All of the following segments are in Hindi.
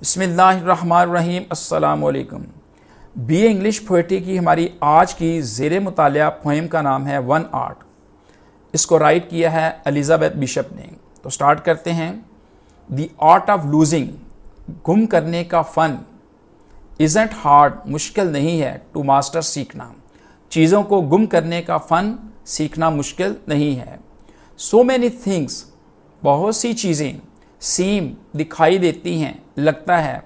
बिस्मिल्लाहिर्रहमानिर्रहीम। अस्सलामुअलैकुम। बीए इंग्लिश पोएट्री की हमारी आज की ज़ेरे मुतालिया पोएम का नाम है वन आर्ट। इसको राइट किया है एलिज़ाबेथ बिशप ने। तो स्टार्ट करते हैं। द आर्ट ऑफ लूजिंग, गुम करने का फ़न, इज़ंट हार्ड, मुश्किल नहीं है, टू मास्टर, सीखना। चीज़ों को गुम करने का फ़न सीखना मुश्किल नहीं है। सो मैनी थिंग्स, बहुत सी चीज़ें, सीम, दिखाई देती हैं, लगता है,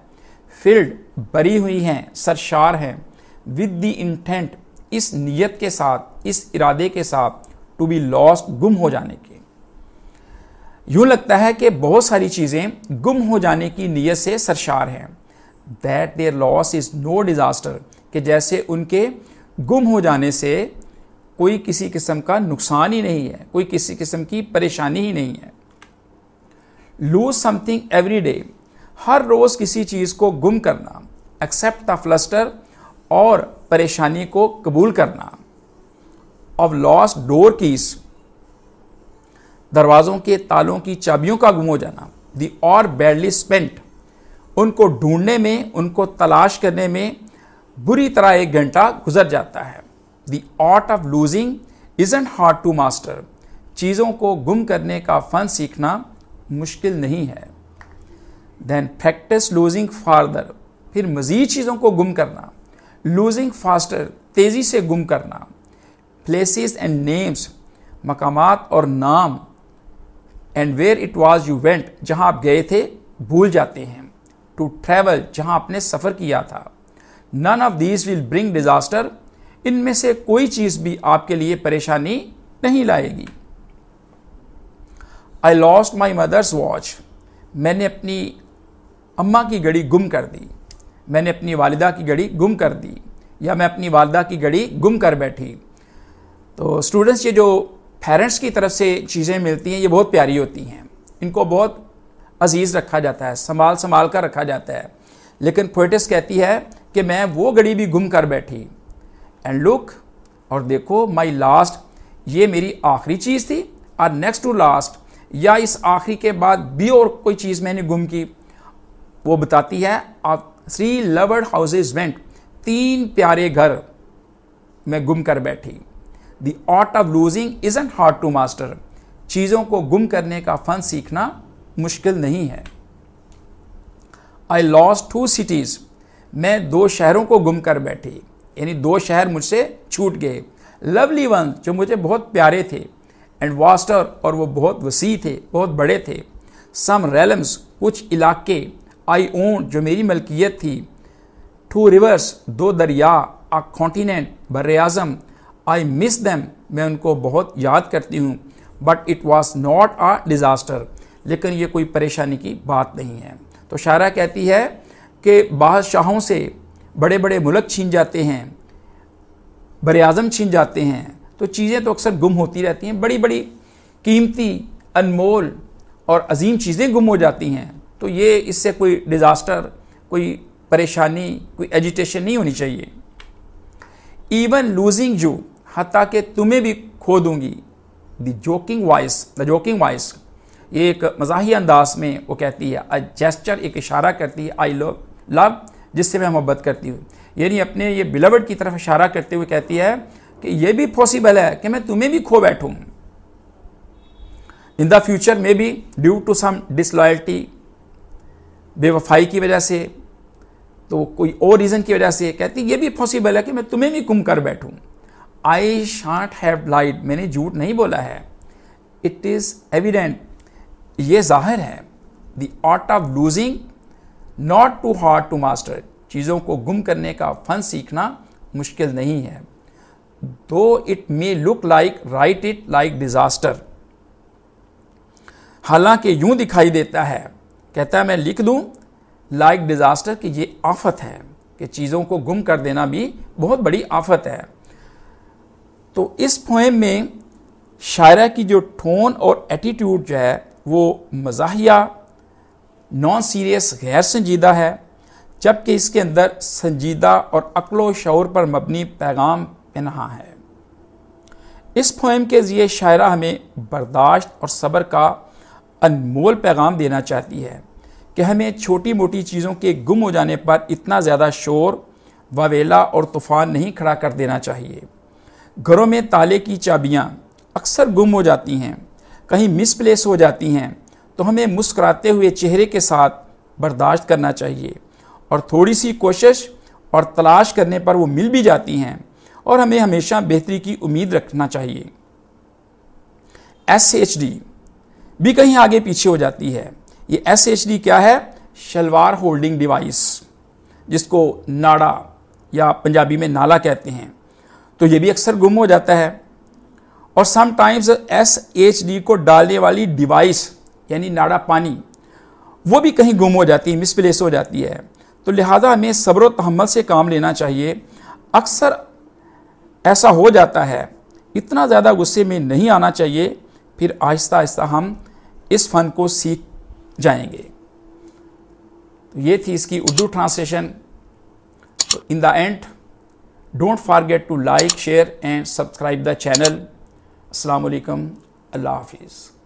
फिल्ड, भरी हुई हैं, सरशार हैं, विद द इंटेंट, इस नियत के साथ, इस इरादे के साथ, टू बी लॉस्ट, गुम हो जाने के। यूं लगता है कि बहुत सारी चीज़ें गुम हो जाने की नियत से सरशार हैं। That their loss is no disaster, कि जैसे उनके गुम हो जाने से कोई किसी किस्म का नुकसान ही नहीं है, कोई किसी किस्म की परेशानी ही नहीं है। लूज समथिंग एवरी डे, हर रोज़ किसी चीज़ को गुम करना। एक्सेप्ट द फ्लस्टर, और परेशानी को कबूल करना। ऑफ लॉस्ट डोर कीज, दरवाज़ों के तालों की चाबियों का गुम हो जाना। द और बैडली स्पेंट, उनको ढूंढने में, उनको तलाश करने में बुरी तरह एक घंटा गुजर जाता है। The art of losing isn't hard to master, चीज़ों को गुम करने का फ़न सीखना मुश्किल नहीं है। देन प्रैक्टिस लूजिंग फार्दर, फिर मज़ीद चीज़ों को गुम करना। लूजिंग फास्टर, तेज़ी से गुम करना। प्लेसेस एंड नेम्स, मकामात और नाम। And where it was you went, जहाँ आप गए थे भूल जाते हैं। टू ट्रैवल, जहाँ आपने सफ़र किया था। None of these will bring disaster, इनमें से कोई चीज़ भी आपके लिए परेशानी नहीं लाएगी। I lost my mother's watch, मैंने अपनी अम्मा की घड़ी गुम कर दी। मैंने अपनी वालिदा की घड़ी गुम कर दी, या मैं अपनी वालिदा की घड़ी गुम कर बैठी। तो स्टूडेंट्स, ये जो पेरेंट्स की तरफ से चीज़ें मिलती हैं ये बहुत प्यारी होती हैं, इनको बहुत अजीज़ रखा जाता है, संभाल संभाल कर रखा जाता है। लेकिन पोएटिस कहती है कि मैं वो घड़ी भी गुम कर बैठी। एंड लुक, और देखो, माई लास्ट, ये मेरी आखिरी चीज़ थी, और नेक्स्ट टू लास्ट, या इस आखिरी के बाद भी और कोई चीज़ मैंने गुम की। वो बताती है ऑफ 3 लवर्ड हाउसेज वेंट, 3 प्यारे घर मैं गुम कर बैठी। The art of losing isn't hard to master, चीज़ों को गुम करने का फ़न सीखना मुश्किल नहीं है। आई लॉस्ट 2 सिटीज़, मैं 2 शहरों को गुम कर बैठी, यानी 2 शहर मुझसे छूट गए। लवली वन, जो मुझे बहुत प्यारे थे। एंड वास्टर, और वो बहुत वसी थे, बहुत बड़े थे। सम रेलम्स, कुछ इलाके। आई ओन, जो मेरी मलकियत थी। 2 रिवर्स, 2 दरिया। अ कॉन्टिनेंट, बर्र-ए-आज़म। आई मिस दैम, मैं उनको बहुत याद करती हूँ। But it was not a disaster, लेकिन ये कोई परेशानी की बात नहीं है। तो शायरा कहती है कि बादशाहों से बड़े बड़े मुल्क छीन जाते हैं, बर्र-ए-आज़म छीन जाते हैं, तो चीज़ें तो अक्सर गुम होती रहती हैं। बड़ी बड़ी कीमती, अनमोल और अजीम चीज़ें गुम हो जाती हैं। तो ये इससे कोई डिज़ास्टर, कोई परेशानी, कोई एजिटेशन नहीं होनी चाहिए। इवन लूजिंग यू, हत्ता कि तुम्हें भी खो दूंगी। द जोकिंग वॉइस, ये एक मज़ाही अंदाज में वो कहती है। अ जेस्चर, एक इशारा करती है। आई लव, जिससे मैं मोहब्बत करती हूँ, यानी अपने ये बिलवड की तरफ इशारा करते हुए कहती है कि यह भी पॉसिबल है कि मैं तुम्हें भी खो बैठूं। इन द फ्यूचर में be due to some disloyalty, बेवफाई की वजह से, तो कोई और रीज़न की वजह से कहती ये भी पॉसिबल है कि मैं तुम्हें भी गुम कर बैठूं। आई शांट हैव लाइड, मैंने झूठ नहीं बोला है। इट इज़ एविडेंट, ये जाहिर है। The art of losing not too hard to master, चीज़ों को गुम करने का फ़न सीखना मुश्किल नहीं है। दो it may look like, right it like disaster, हालांकि यूं दिखाई देता है, कहता है मैं लिख दूं लाइक डिज़ास्टर, कि ये आफत है, कि चीज़ों को गुम कर देना भी बहुत बड़ी आफत है। तो इस पोएम में शायरा की जो टोन और एटीट्यूड जो है वो मज़ाहिया, नॉन सीरियस, गैर संजीदा है, जबकि इसके अंदर संजीदा और अक्लो शऊर पर मबनी पैगाम पनहा है। इस पोएम के ज़रिए शायरा हमें बर्दाश्त और सब्र का अनमोल पैगाम देना चाहती है कि हमें छोटी मोटी चीज़ों के गुम हो जाने पर इतना ज़्यादा शोर, वावेला और तूफ़ान नहीं खड़ा कर देना चाहिए। घरों में ताले की चाबियाँ अक्सर गुम हो जाती हैं, कहीं मिसप्लेस हो जाती हैं, तो हमें मुस्कुराते हुए चेहरे के साथ बर्दाश्त करना चाहिए और थोड़ी सी कोशिश और तलाश करने पर वो मिल भी जाती हैं और हमें हमेशा बेहतरी की उम्मीद रखना चाहिए। SHD भी कहीं आगे पीछे हो जाती है। ये SHD क्या है? शलवार होल्डिंग डिवाइस, जिसको नाड़ा या पंजाबी में नाला कहते हैं, तो ये भी अक्सर गुम हो जाता है। और समटाइम्स SHD को डालने वाली डिवाइस यानी नाड़ा पानी, वो भी कहीं गुम हो जाती है, मिसप्लेस हो जाती है। तो लिहाजा हमें सब्र व तहम्मुल से काम लेना चाहिए। अक्सर ऐसा हो जाता है, इतना ज़्यादा गुस्से में नहीं आना चाहिए, फिर आहिस्ता आहिस्ता हम इस फ़न को सीख जाएंगे। तो ये थी इसकी Urdu translation. In the end, don't forget to like, share and subscribe the channel. अस्सलाम वालेकुम, अल्लाह हाफिज़।